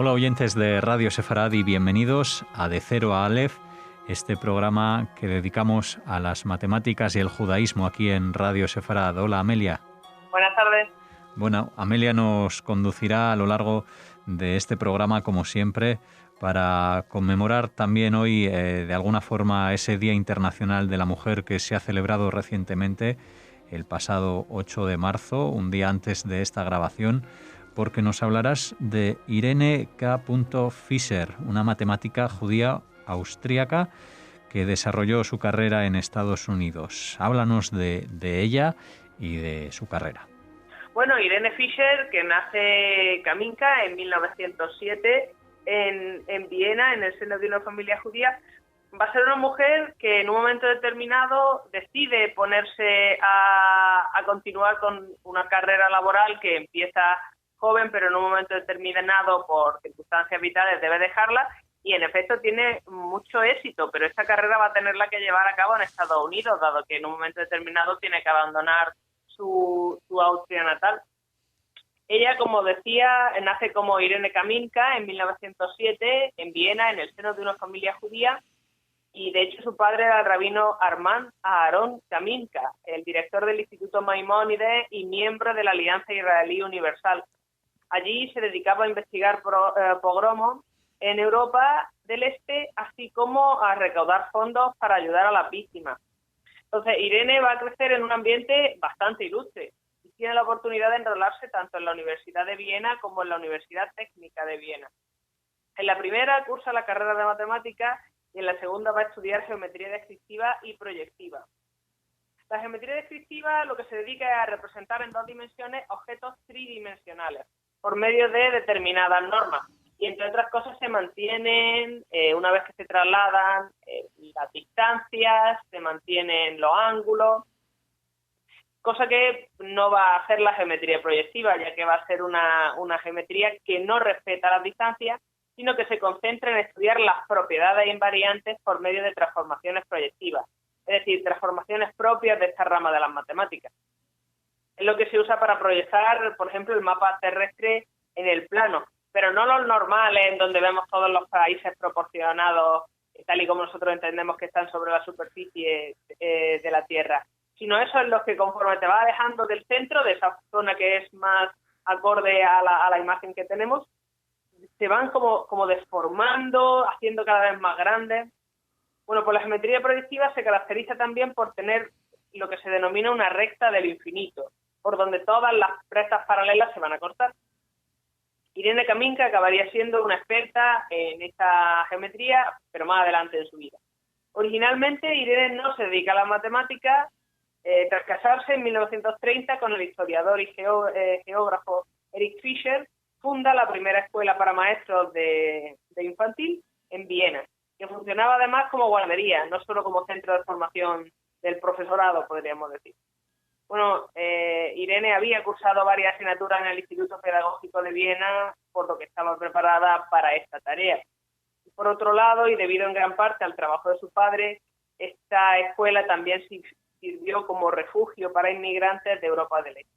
Hola oyentes de Radio Sefarad y bienvenidos a De Cero a Aleph, este programa que dedicamos a las matemáticas y el judaísmo aquí en Radio Sefarad. Hola Amelia. Buenas tardes. Bueno, Amelia nos conducirá a lo largo de este programa, como siempre, para conmemorar también hoy, de alguna forma, ese Día Internacional de la Mujer que se ha celebrado recientemente, el pasado 8 de marzo, un día antes de esta grabación, porque nos hablarás de Irene K. Fischer, una matemática judía austríaca que desarrolló su carrera en Estados Unidos. Háblanos de ella y de su carrera. Bueno, Irene Fischer, que nace Kaminka en 1907 en Viena, en el seno de una familia judía, va a ser una mujer que en un momento determinado decide ponerse a continuar con una carrera laboral que empieza joven, pero en un momento determinado por circunstancias vitales debe dejarla, y en efecto tiene mucho éxito, pero esta carrera va a tenerla que llevar a cabo en Estados Unidos, dado que en un momento determinado tiene que abandonar su Austria natal. Ella, como decía, nace como Irene Kaminka en 1907 en Viena, en el seno de una familia judía, y de hecho su padre era el rabino Armand Aharon Kaminka, el director del Instituto Maimónides y miembro de la Alianza Israelí Universal. Allí se dedicaba a investigar pogromos en Europa del Este, así como a recaudar fondos para ayudar a las víctimas. Entonces, Irene va a crecer en un ambiente bastante ilustre y tiene la oportunidad de enrolarse tanto en la Universidad de Viena como en la Universidad Técnica de Viena. En la primera cursa la carrera de matemáticas y en la segunda va a estudiar geometría descriptiva y proyectiva. La geometría descriptiva lo que se dedica es a representar en dos dimensiones objetos tridimensionales por medio de determinadas normas. Y entre otras cosas se mantienen, una vez que se trasladan, las distancias, se mantienen los ángulos, cosa que no va a hacer la geometría proyectiva, ya que va a ser una geometría que no respeta las distancias, sino que se concentra en estudiar las propiedades invariantes por medio de transformaciones proyectivas, es decir, transformaciones propias de esta rama de las matemáticas. Es lo que se usa para proyectar, por ejemplo, el mapa terrestre en el plano, pero no los normales, en donde vemos todos los países proporcionados, tal y como nosotros entendemos que están sobre la superficie de la Tierra, sino eso es lo que conforme te va alejando del centro, de esa zona que es más acorde a la imagen que tenemos, se van como deformando, haciendo cada vez más grandes. Bueno, pues la geometría proyectiva se caracteriza también por tener lo que se denomina una recta del infinito, por donde todas las rectas paralelas se van a cortar. Irene Kaminka acabaría siendo una experta en esta geometría, pero más adelante en su vida. Originalmente, Irene no se dedica a la matemática. Tras casarse en 1930 con el historiador y geógrafo Erich Fischer, funda la primera escuela para maestros de infantil en Viena, que funcionaba además como guardería, no solo como centro de formación del profesorado, podríamos decir. Bueno, Irene había cursado varias asignaturas en el Instituto Pedagógico de Viena, por lo que estaba preparada para esta tarea. Y por otro lado, y debido en gran parte al trabajo de su padre, esta escuela también sirvió como refugio para inmigrantes de Europa del Este.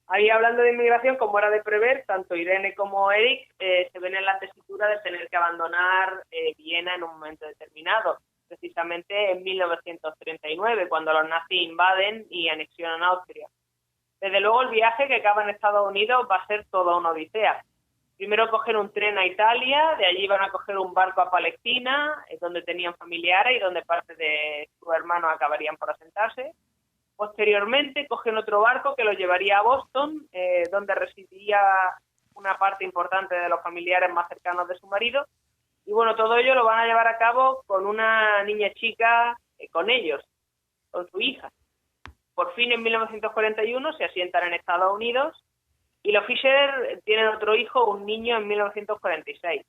Ahí, hablando de inmigración, como era de prever, tanto Irene como Eric se ven en la tesitura de tener que abandonar Viena en un momento determinado, precisamente en 1939, cuando los nazis invaden y anexionan Austria. Desde luego, el viaje que acaba en Estados Unidos va a ser toda una odisea. Primero cogen un tren a Italia, de allí van a coger un barco a Palestina, donde tenían familiares y donde parte de sus hermanos acabarían por asentarse. Posteriormente cogen otro barco que los llevaría a Boston, donde residiría una parte importante de los familiares más cercanos de su marido. Y bueno, todo ello lo van a llevar a cabo con una niña chica con ellos, con su hija. Por fin, en 1941, se asientan en Estados Unidos y los Fischer tienen otro hijo, un niño, en 1946.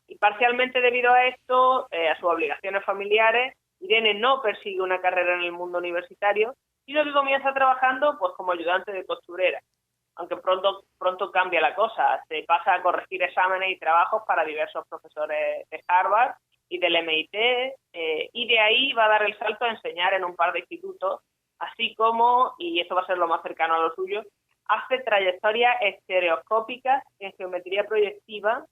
Y parcialmente debido a esto, a sus obligaciones familiares, Irene no persigue una carrera en el mundo universitario, sino que comienza trabajando pues como ayudante de costurera. Aunque pronto cambia la cosa, se pasa a corregir exámenes y trabajos para diversos profesores de Harvard y del MIT, y de ahí va a dar el salto a enseñar en un par de institutos, así como, y esto va a ser lo más cercano a lo suyo, hace trayectorias estereoscópicas en geometría proyectiva,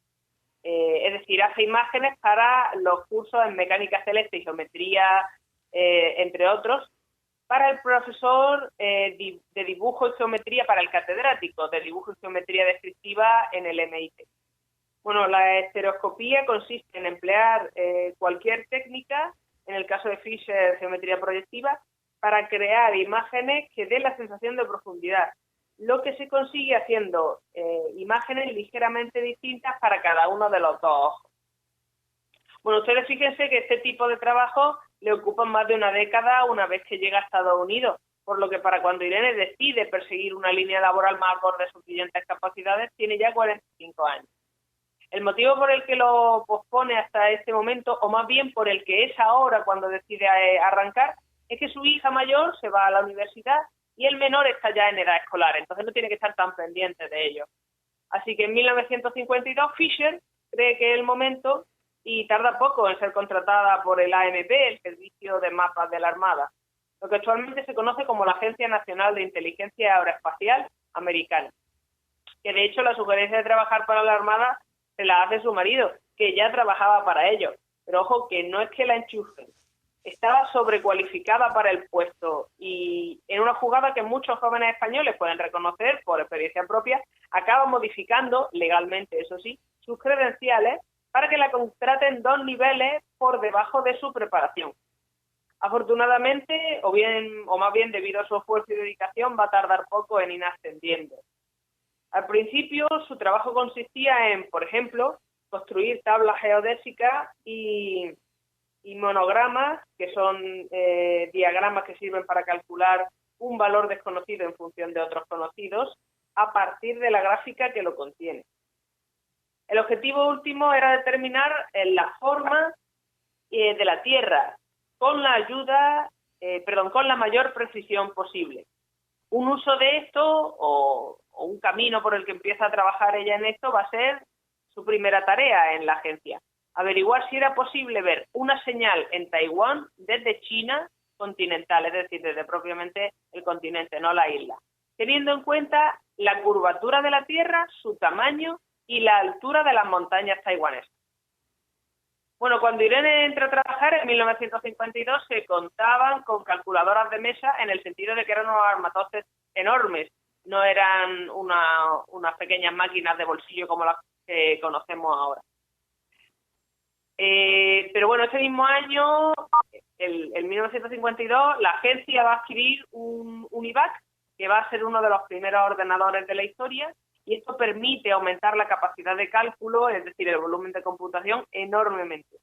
es decir, hace imágenes para los cursos en mecánica celeste y geometría, entre otros, para el profesor de dibujo y geometría, para el catedrático de dibujo y geometría descriptiva en el MIT. Bueno, la estereoscopía consiste en emplear cualquier técnica, en el caso de Fisher, geometría proyectiva, para crear imágenes que den la sensación de profundidad, lo que se consigue haciendo imágenes ligeramente distintas para cada uno de los dos ojos. Bueno, ustedes fíjense que este tipo de trabajo le ocupan más de una década una vez que llega a Estados Unidos, por lo que para cuando Irene decide perseguir una línea laboral más acorde a sus brillantes capacidades, tiene ya 45 años. El motivo por el que lo pospone hasta este momento, o más bien por el que es ahora cuando decide arrancar, es que su hija mayor se va a la universidad y el menor está ya en edad escolar, entonces no tiene que estar tan pendiente de ello. Así que en 1952 Fisher cree que es el momento y tarda poco en ser contratada por el AMP, el Servicio de Mapas de la Armada, lo que actualmente se conoce como la Agencia Nacional de Inteligencia Aeroespacial Americana, que de hecho la sugerencia de trabajar para la Armada se la hace su marido, que ya trabajaba para ello. Pero ojo, que no es que la enchufen. Estaba sobrecualificada para el puesto y en una jugada que muchos jóvenes españoles pueden reconocer por experiencia propia, acaba modificando, legalmente eso sí, sus credenciales para que la contraten 2 niveles por debajo de su preparación. Afortunadamente, o más bien debido a su esfuerzo y dedicación, va a tardar poco en ir ascendiendo. Al principio, su trabajo consistía en, por ejemplo, construir tablas geodésicas y monogramas, que son diagramas que sirven para calcular un valor desconocido en función de otros conocidos, a partir de la gráfica que lo contiene. El objetivo último era determinar la forma de la Tierra con la mayor precisión posible. Un uso de esto, o un camino por el que empieza a trabajar ella en esto, va a ser su primera tarea en la agencia. Averiguar si era posible ver una señal en Taiwán desde China continental, es decir, desde propiamente el continente, no la isla, teniendo en cuenta la curvatura de la Tierra, su tamaño y la altura de las montañas taiwanesas. Bueno, cuando Irene entró a trabajar en 1952 se contaban con calculadoras de mesa en el sentido de que eran unos armatoste enormes, no eran unas pequeñas máquinas de bolsillo como las que conocemos ahora. Pero bueno, ese mismo año, en 1952, la agencia va a adquirir un IBAC, que va a ser uno de los primeros ordenadores de la historia, y esto permite aumentar la capacidad de cálculo, es decir, el volumen de computación, enormemente.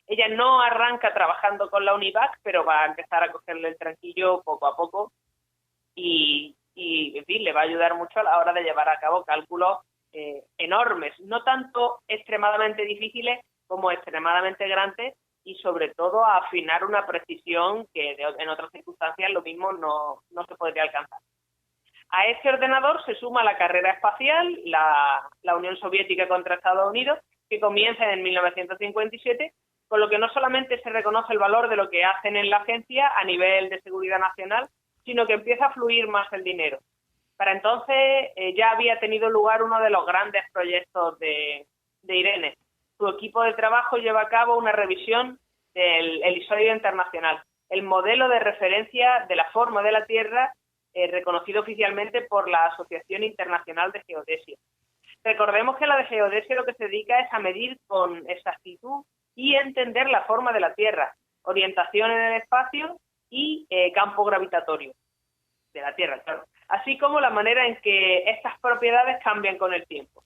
Ella no arranca trabajando con la UNIVAC, pero va a empezar a cogerle el tranquillo poco a poco y en fin, le va a ayudar mucho a la hora de llevar a cabo cálculos enormes, no tanto extremadamente difíciles como extremadamente grandes, y sobre todo a afinar una precisión que en otras circunstancias lo mismo no se podría alcanzar. A este ordenador se suma la carrera espacial, la Unión Soviética contra Estados Unidos, que comienza en 1957, con lo que no solamente se reconoce el valor de lo que hacen en la agencia a nivel de seguridad nacional, sino que empieza a fluir más el dinero. Para entonces ya había tenido lugar uno de los grandes proyectos de Irene. Su equipo de trabajo lleva a cabo una revisión del Helisoide Internacional, el modelo de referencia de la forma de la Tierra reconocido oficialmente por la Asociación Internacional de Geodesia. Recordemos que la de geodesia lo que se dedica es a medir con exactitud y entender la forma de la Tierra, orientación en el espacio y campo gravitatorio de la Tierra, claro, así como la manera en que estas propiedades cambian con el tiempo.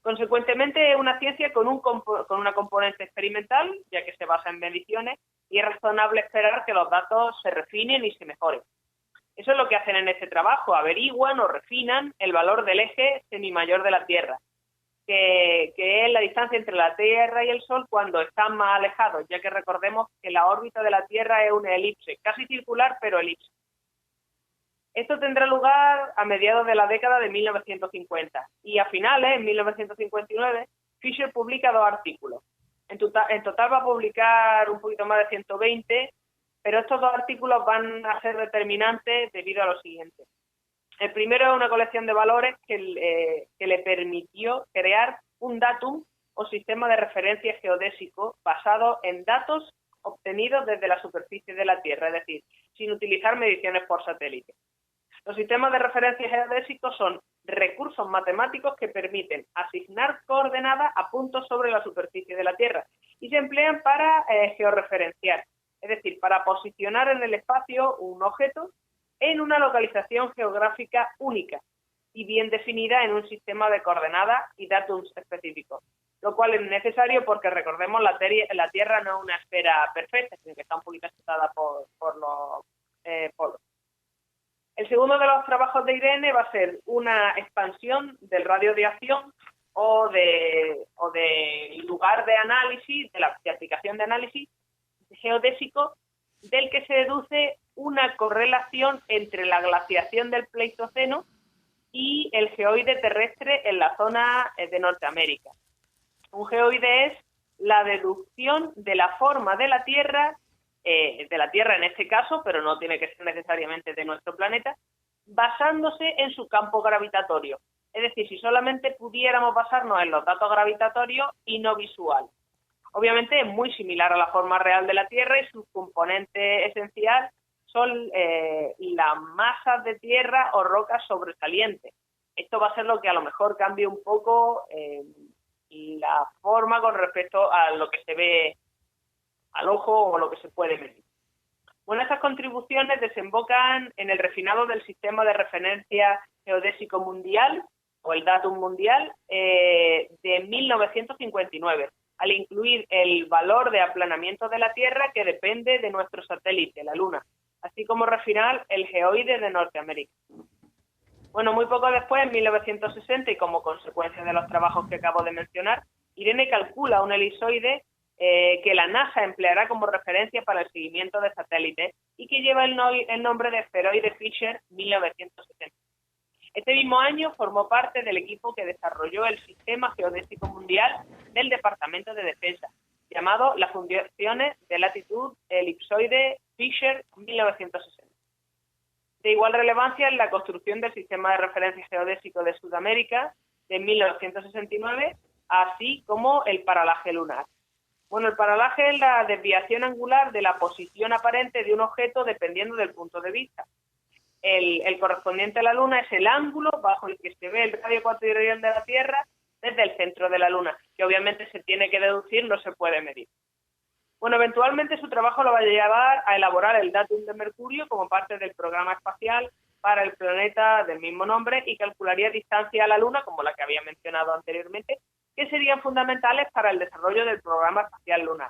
Consecuentemente, es una ciencia con una componente experimental, ya que se basa en mediciones, y es razonable esperar que los datos se refinen y se mejoren. Eso es lo que hacen en este trabajo, averiguan o refinan el valor del eje semimayor de la Tierra, que es la distancia entre la Tierra y el Sol cuando están más alejados, ya que recordemos que la órbita de la Tierra es una elipse, casi circular, pero elipse. Esto tendrá lugar a mediados de la década de 1950 y a finales, en 1959, Fisher publica 2 artículos. En total va a publicar un poquito más de 120, pero estos 2 artículos van a ser determinantes debido a lo siguiente. El primero es una colección de valores que le permitió crear un datum o sistema de referencia geodésico basado en datos obtenidos desde la superficie de la Tierra, es decir, sin utilizar mediciones por satélite. Los sistemas de referencia geodésicos son recursos matemáticos que permiten asignar coordenadas a puntos sobre la superficie de la Tierra y se emplean para georreferenciar, es decir, para posicionar en el espacio un objeto en una localización geográfica única y bien definida en un sistema de coordenadas y datums específicos, lo cual es necesario porque, recordemos, la Tierra no es una esfera perfecta, sino que está un poquito asustada por los polos. El segundo de los trabajos de Irene va a ser una expansión del radio de acción o de lugar de análisis, de aplicación de análisis geodésico, del que se deduce una correlación entre la glaciación del Pleistoceno y el geoide terrestre en la zona de Norteamérica. Un geoide es la deducción de la forma de la Tierra en este caso, pero no tiene que ser necesariamente de nuestro planeta, basándose en su campo gravitatorio. Es decir, si solamente pudiéramos basarnos en los datos gravitatorios y no visuales. Obviamente es muy similar a la forma real de la Tierra y su componente esencial son las masas de tierra o rocas sobresalientes. Esto va a ser lo que a lo mejor cambie un poco la forma con respecto a lo que se ve al ojo o lo que se puede medir. Bueno, estas contribuciones desembocan en el refinado del sistema de referencia geodésico mundial o el datum mundial de 1959, al incluir el valor de aplanamiento de la Tierra que depende de nuestro satélite, la Luna, así como refinar el geoide de Norteamérica. Bueno, muy poco después, en 1960, y como consecuencia de los trabajos que acabo de mencionar, Irene calcula un elipsoide que la NASA empleará como referencia para el seguimiento de satélites y que lleva el nombre de esferoide Fisher 1970. Este mismo año formó parte del equipo que desarrolló el Sistema Geodésico Mundial del Departamento de Defensa, llamado las Funciones de Latitud Elipsoide Fisher 1960. De igual relevancia es la construcción del Sistema de Referencia Geodésico de Sudamérica de 1969, así como el paralaje lunar. Bueno, el paralaje es la desviación angular de la posición aparente de un objeto dependiendo del punto de vista. El correspondiente a la Luna es el ángulo bajo el que se ve el radio ecuatorial de la Tierra desde el centro de la Luna, que obviamente se tiene que deducir, no se puede medir. Bueno, eventualmente su trabajo lo va a llevar a elaborar el datum de Mercurio como parte del programa espacial para el planeta del mismo nombre y calcularía distancia a la Luna, como la que había mencionado anteriormente, que serían fundamentales para el desarrollo del programa espacial lunar.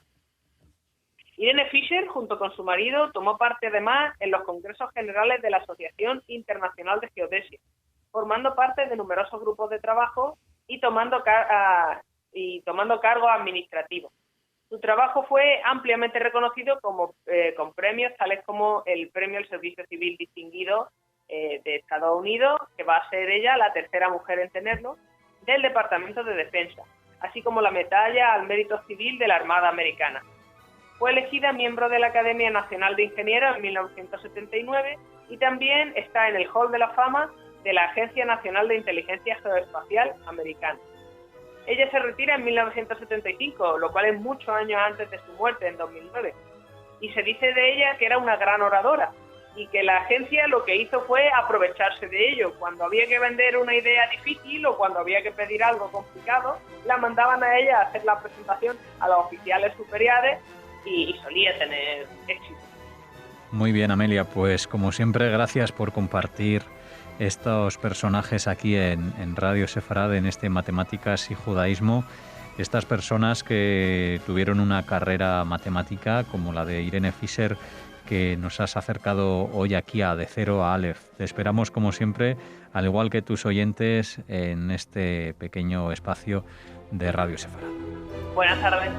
Irene Fisher, junto con su marido, tomó parte además en los congresos generales de la Asociación Internacional de Geodesia, formando parte de numerosos grupos de trabajo y tomando cargos administrativos. Su trabajo fue ampliamente reconocido con premios tales como el Premio al Servicio Civil Distinguido de Estados Unidos, que va a ser ella la tercera mujer en tenerlo, del Departamento de Defensa, así como la Medalla al Mérito Civil de la Armada Americana. Fue elegida miembro de la Academia Nacional de Ingenieros en 1979 y también está en el Hall de la Fama de la Agencia Nacional de Inteligencia Geoespacial Americana. Ella se retira en 1975, lo cual es muchos años antes de su muerte, en 2009, y se dice de ella que era una gran oradora y que la agencia lo que hizo fue aprovecharse de ello. Cuando había que vender una idea difícil o cuando había que pedir algo complicado, la mandaban a ella a hacer la presentación a los oficiales superiores y solía tener éxito. Muy bien, Amelia, pues como siempre, gracias por compartir estos personajes aquí en Radio Sefarad, en este Matemáticas y Judaísmo. Estas personas que tuvieron una carrera matemática como la de Irene Fisher, que nos has acercado hoy aquí a De Cero a Aleph. Te esperamos, como siempre, al igual que tus oyentes, en este pequeño espacio de Radio Sefarad. Buenas tardes.